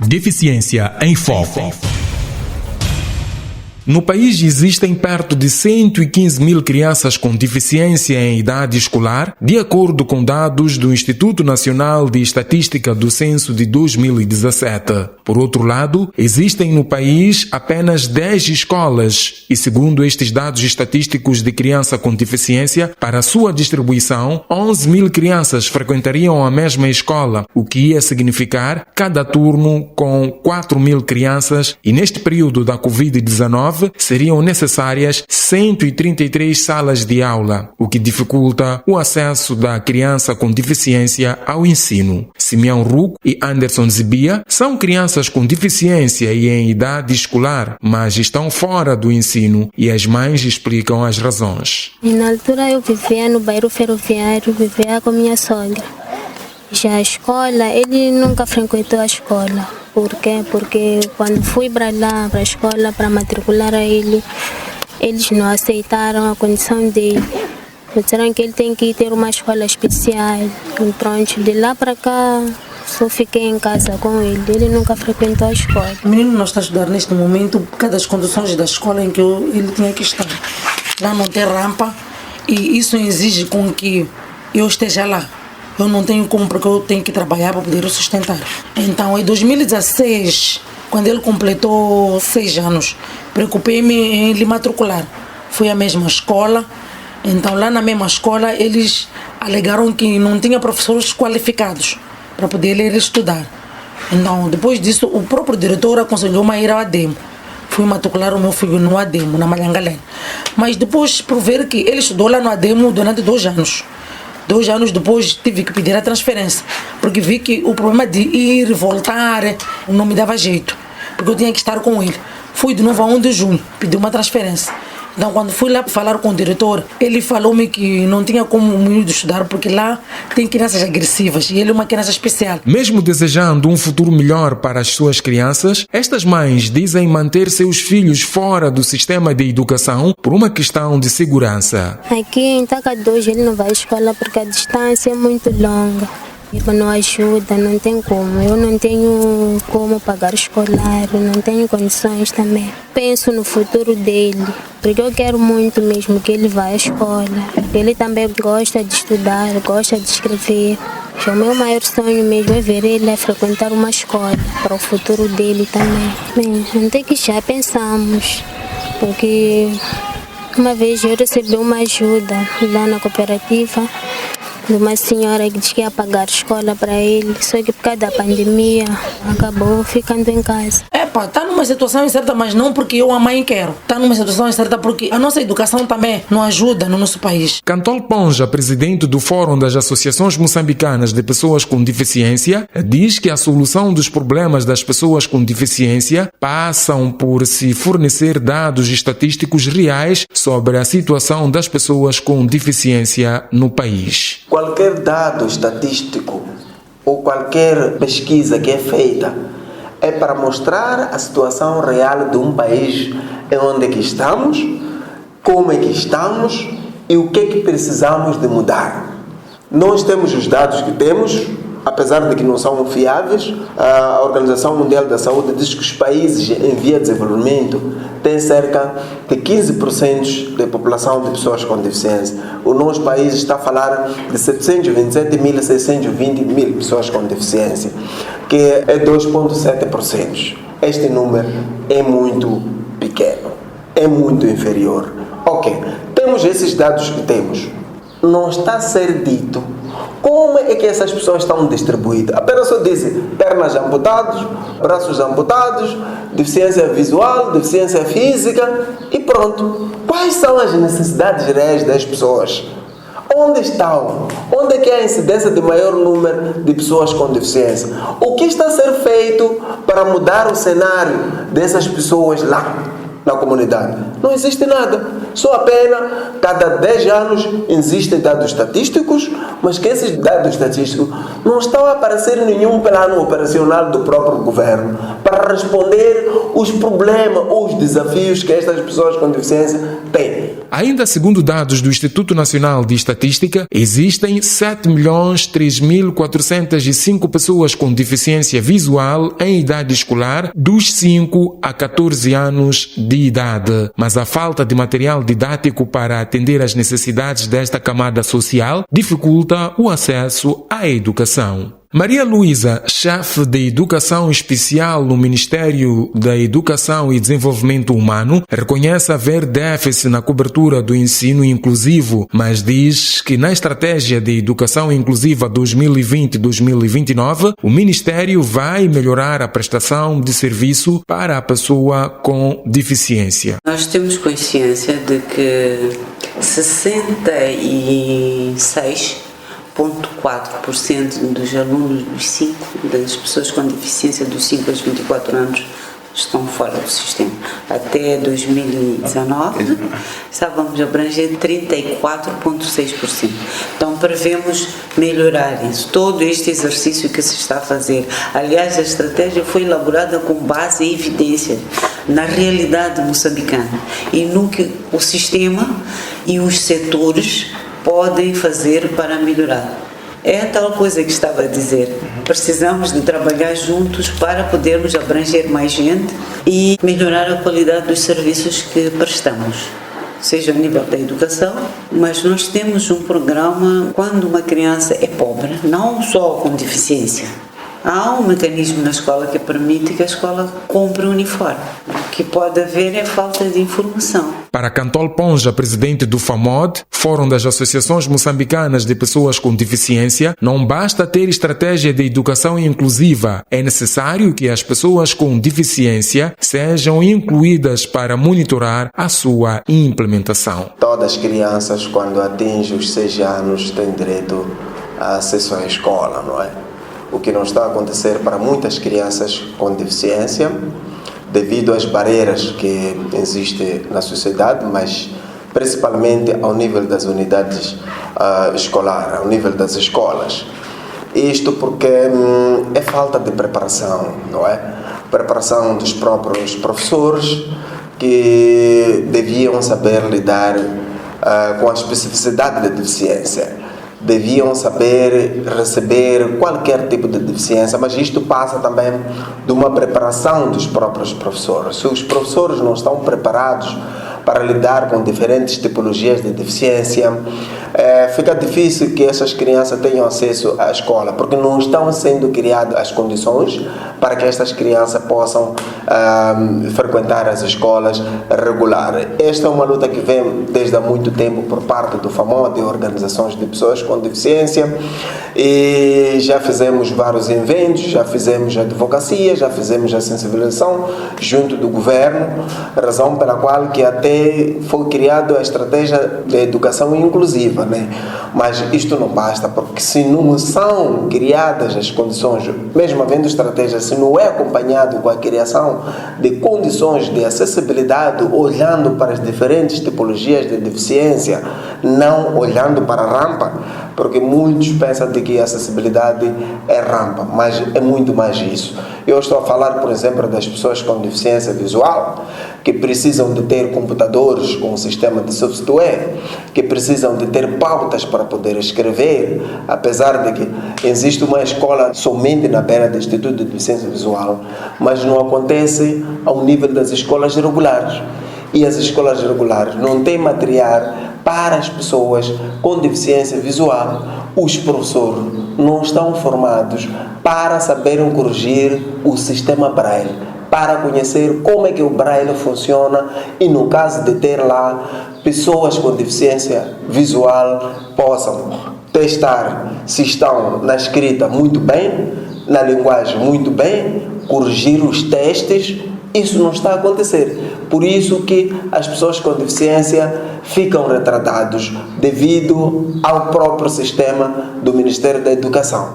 Deficiência em Foco. No país existem perto de 115 mil crianças com deficiência em idade escolar, de acordo com dados do Instituto Nacional de Estatística do Censo de 2017. Por outro lado, existem no país apenas 10 escolas e, segundo estes dados estatísticos de criança com deficiência, para sua distribuição, 11 mil crianças frequentariam a mesma escola, o que ia significar cada turno com 4 mil crianças, e neste período da Covid-19, seriam necessárias 133 salas de aula, o que dificulta o acesso da criança com deficiência ao ensino. Simeão Ruco e Anderson Zibia são crianças com deficiência e em idade escolar, mas estão fora do ensino, e as mães explicam as razões. Na altura eu vivia no bairro ferroviário, vivia com minha sogra. Já a escola, ele nunca frequentou a escola. Por quê? Porque quando fui para lá, para a escola, para matricular a ele, eles não aceitaram a condição dele. Disseram que ele tem que ter uma escola especial. E pronto, de lá para cá, só fiquei em casa com ele. Ele nunca frequentou a escola. O menino não está a estudar neste momento por causa das condições da escola em que ele tinha que estar. Lá não tem rampa e isso exige com que eu esteja lá. Eu não tenho como, porque eu tenho que trabalhar para poder o sustentar. Então, em 2016, quando ele completou 6 anos, preocupei-me em lhe matricular. Fui à mesma escola. Então, lá na mesma escola, eles alegaram que não tinha professores qualificados para poder ele estudar. Então, depois disso, o próprio diretor aconselhou-me a ir ao ADEMO. Fui matricular o meu filho no ADEMO, na Malhangalém. Mas depois, por ver que ele estudou lá no ADEMO durante 2 anos. 2 anos depois tive que pedir a transferência, porque vi que o problema de ir e voltar não me dava jeito, porque eu tinha que estar com ele. Fui de novo a 1 de junho, pedi uma transferência. Então, quando fui lá falar com o diretor, ele falou-me que não tinha como o menino estudar, porque lá tem crianças agressivas e ele é uma criança especial. Mesmo desejando um futuro melhor para as suas crianças, estas mães dizem manter seus filhos fora do sistema de educação por uma questão de segurança. Aqui em Taca 2 ele não vai à escola porque a distância é muito longa. Não ajuda, não tem como. Eu não tenho como pagar escolar, não tenho condições também. Penso no futuro dele, porque eu quero muito mesmo que ele vá à escola. Ele também gosta de estudar, gosta de escrever. O meu maior sonho mesmo é ver ele a frequentar uma escola, para o futuro dele também. Bem, até que já pensamos, porque uma vez eu recebi uma ajuda lá na cooperativa, de uma senhora que disse que ia pagar escola para ele, só que por causa da pandemia acabou ficando em casa. Está numa situação incerta, mas não porque eu, a mãe, quero. Está numa situação incerta porque a nossa educação também não ajuda no nosso país. Cantol Ponja, presidente do Fórum das Associações Moçambicanas de Pessoas com Deficiência, diz que a solução dos problemas das pessoas com deficiência passam por se fornecer dados estatísticos reais sobre a situação das pessoas com deficiência no país. Qualquer dado estatístico ou qualquer pesquisa que é feita é para mostrar a situação real de um país em onde é que estamos, como é que estamos e o que é que precisamos de mudar. Nós temos os dados que temos, apesar de que não são fiáveis. A Organização Mundial da Saúde diz que os países em via de desenvolvimento têm cerca de 15% da população de pessoas com deficiência. O nosso país está a falar de 727.620 pessoas com deficiência, que é 2,7%. Este número é muito pequeno, é muito inferior. Ok, temos esses dados que temos. Não está a ser dito como é que essas pessoas estão distribuídas. Apenas só dizem pernas amputadas, braços amputados, deficiência visual, deficiência física e pronto. Quais são as necessidades reais das pessoas? Onde estão? Onde é que há a incidência de maior número de pessoas com deficiência? O que está a ser feito para mudar o cenário dessas pessoas lá na comunidade? Não existe nada. Só apenas cada 10 anos existem dados estatísticos, mas que esses dados estatísticos não estão a aparecer em nenhum plano operacional do próprio governo para responder os problemas ou os desafios que estas pessoas com deficiência têm. Ainda segundo dados do Instituto Nacional de Estatística, existem 7.003.405 pessoas com deficiência visual em idade escolar dos 5 a 14 anos de idade. Mas a falta de material didático para atender às necessidades desta camada social dificulta o acesso à educação. Maria Luísa, chefe de Educação Especial no Ministério da Educação e Desenvolvimento Humano, reconhece haver déficit na cobertura do ensino inclusivo, mas diz que na Estratégia de Educação Inclusiva 2020-2029, o Ministério vai melhorar a prestação de serviço para a pessoa com deficiência. Nós temos consciência de que 66,4% dos alunos das pessoas com deficiência dos 5 aos 24 anos estão fora do sistema. Até 2019 estávamos a abranger 34,6%. Então prevemos melhorar isso. Todo este exercício que se está a fazer, aliás, a estratégia foi elaborada com base em evidência na realidade moçambicana e no que o sistema e os setores podem fazer para melhorar. É a tal coisa que estava a dizer. Precisamos de trabalhar juntos para podermos abranger mais gente e melhorar a qualidade dos serviços que prestamos, seja a nível da educação, mas nós temos um programa quando uma criança é pobre, não só com deficiência. Há um mecanismo na escola que permite que a escola compre um uniforme. O que pode haver é falta de informação. Para Cantol Ponja, presidente do FAMOD, Fórum das Associações Moçambicanas de Pessoas com Deficiência, não basta ter estratégia de educação inclusiva. É necessário que as pessoas com deficiência sejam incluídas para monitorar a sua implementação. Todas as crianças, quando atingem os 6 anos, têm direito a acesso à escola, não é? O que não está a acontecer para muitas crianças com deficiência, devido às barreiras que existem na sociedade, mas principalmente ao nível das unidades escolares, ao nível das escolas. Isto porque é falta de preparação, não é? Preparação dos próprios professores que deviam saber lidar com a especificidade da deficiência. Deviam saber receber qualquer tipo de deficiência, mas isto passa também de uma preparação dos próprios professores. Se os professores não estão preparados para lidar com diferentes tipologias de deficiência, fica difícil que essas crianças tenham acesso à escola, porque não estão sendo criadas as condições para que estas crianças possam frequentar as escolas regulares. Esta é uma luta que vem desde há muito tempo por parte do FAMOD, de organizações de pessoas com deficiência, e já fizemos vários eventos, já fizemos advocacia, já fizemos a sensibilização junto do governo, razão pela qual que até foi criada a estratégia de educação inclusiva, né? Mas isto não basta, porque se não são criadas as condições, mesmo havendo estratégia, se não é acompanhado com a criação de condições de acessibilidade, olhando para as diferentes tipologias de deficiência, não olhando para a rampa, porque muitos pensam de que a acessibilidade é rampa, mas é muito mais isso. Eu estou a falar, por exemplo, das pessoas com deficiência visual, que precisam de ter computadores com um sistema de software, que precisam de ter pautas para poder escrever, apesar de que existe uma escola somente na beira do Instituto de Deficiência Visual, mas não acontece ao nível das escolas regulares. E as escolas regulares não têm material para as pessoas com deficiência visual. Os professores não estão formados para saberem corrigir o sistema Braille, para conhecer como é que o Braille funciona e, no caso de ter lá pessoas com deficiência visual, possam testar se estão na escrita muito bem, na linguagem muito bem, corrigir os testes. Isso não está a acontecer. Por isso que as pessoas com deficiência ficam retardados devido ao próprio sistema do Ministério da Educação.